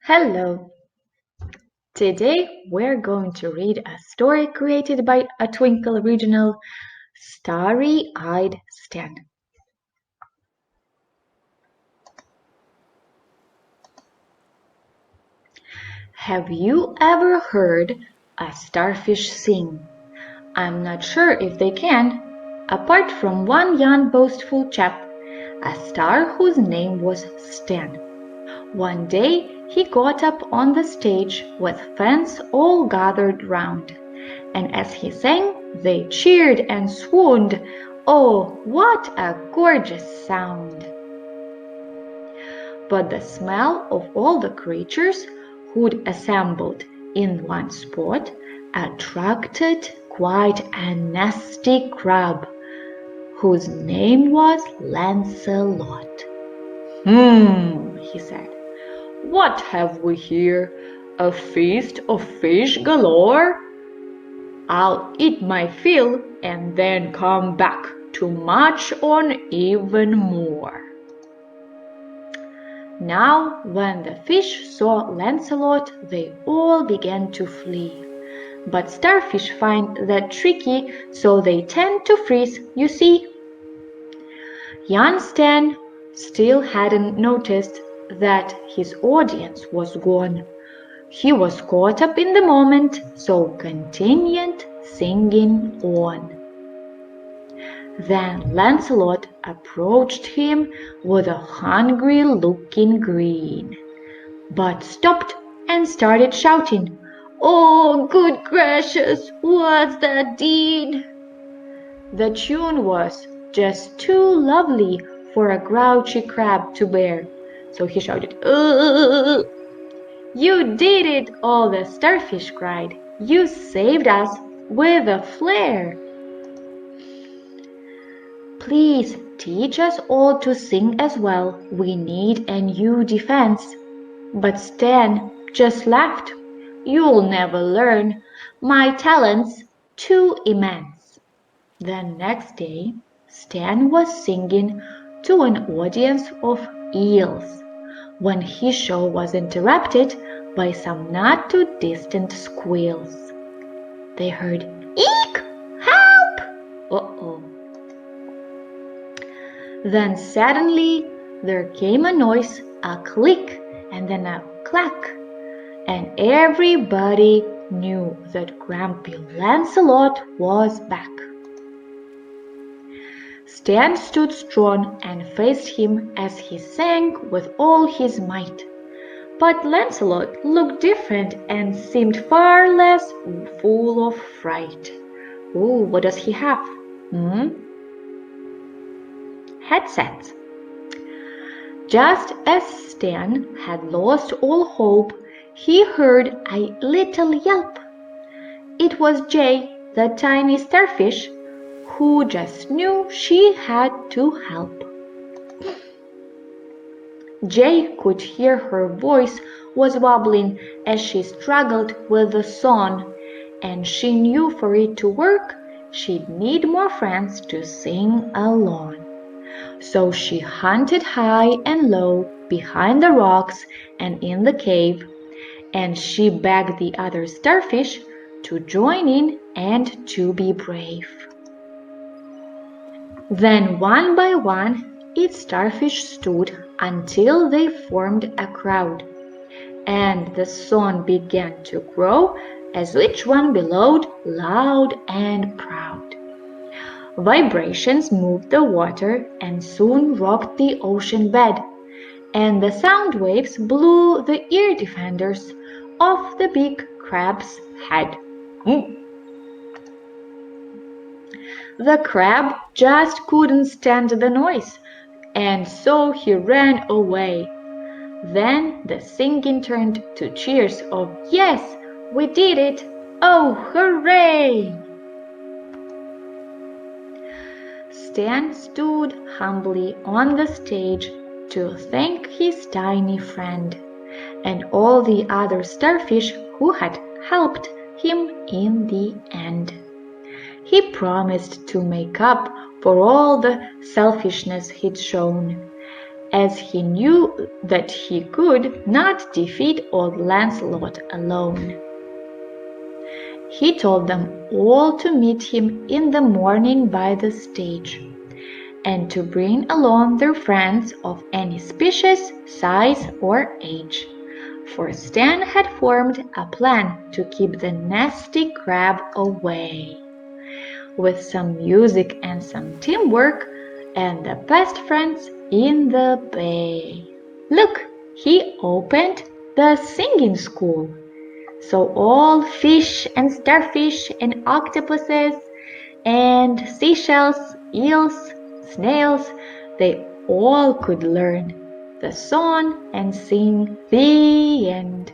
Hello! Today we're going to read a story created by a Twinkl original, Starry-Eyed Stan. Have you ever heard a starfish sing? I'm not sure if they can, apart from one young boastful chap, a star whose name was Stan. One day he got up on the stage with fans all gathered round, and as he sang they cheered and swooned. Oh, what a gorgeous sound! But the smell of all the creatures who'd assembled in one spot attracted quite a nasty crab, whose name was Lancelot. He said. What have we here? A feast of fish galore? I'll eat my fill and then come back to march on even more. Now, when the fish saw Lancelot, they all began to flee. But starfish find that tricky, so they tend to freeze, you see. Jan Stan still hadn't noticed that his audience was gone. He was caught up in the moment, so continued singing on. Then Lancelot approached him with a hungry-looking grin, but stopped and started shouting, "Oh, good gracious, what's that deed?" The tune was just too lovely for a grouchy crab to bear, so he shouted, "Ugh!" "You did it!" all the starfish cried. "You saved us with a flare!" "Please teach us all to sing as well. We need a new defense." But Stan just laughed. "You'll never learn. My talent's too immense." The next day, Stan was singing to an audience of eels when his show was interrupted by some not too distant squeals. They heard, "Eek! Help!" Uh-oh. Then suddenly there came a noise, a click, and then a clack, and everybody knew that Grumpy Lancelot was back. Stan stood strong and faced him as he sang with all his might. But Lancelot looked different and seemed far less full of fright. Oh, what does he have? Headset. Just as Stan had lost all hope, he heard a little yelp. It was Jay, the tiny starfish, who just knew she had to help. Jay could hear her voice was wobbling as she struggled with the song, and she knew for it to work, she'd need more friends to sing along. So she hunted high and low behind the rocks and in the cave, and she begged the other starfish to join in and to be brave. Then one by one each starfish stood until they formed a crowd, and the song began to grow as each one bellowed loud and proud. Vibrations moved the water and soon rocked the ocean bed, and the sound waves blew the ear defenders off the big crab's head. The crab just couldn't stand the noise, and so he ran away. Then the singing turned to cheers of "Yes, we did it! Oh, hooray!" Stan stood humbly on the stage to thank his tiny friend and all the other starfish who had helped him in the end. He promised to make up for all the selfishness he'd shown, as he knew that he could not defeat old Lancelot alone. He told them all to meet him in the morning by the stage, and to bring along their friends of any species, size, or age, for Stan had formed a plan to keep the nasty crab away. With some music and some teamwork, and the best friends in the bay. Look, he opened the singing school. So all fish and starfish and octopuses and seashells, eels, snails, they all could learn the song and sing the end.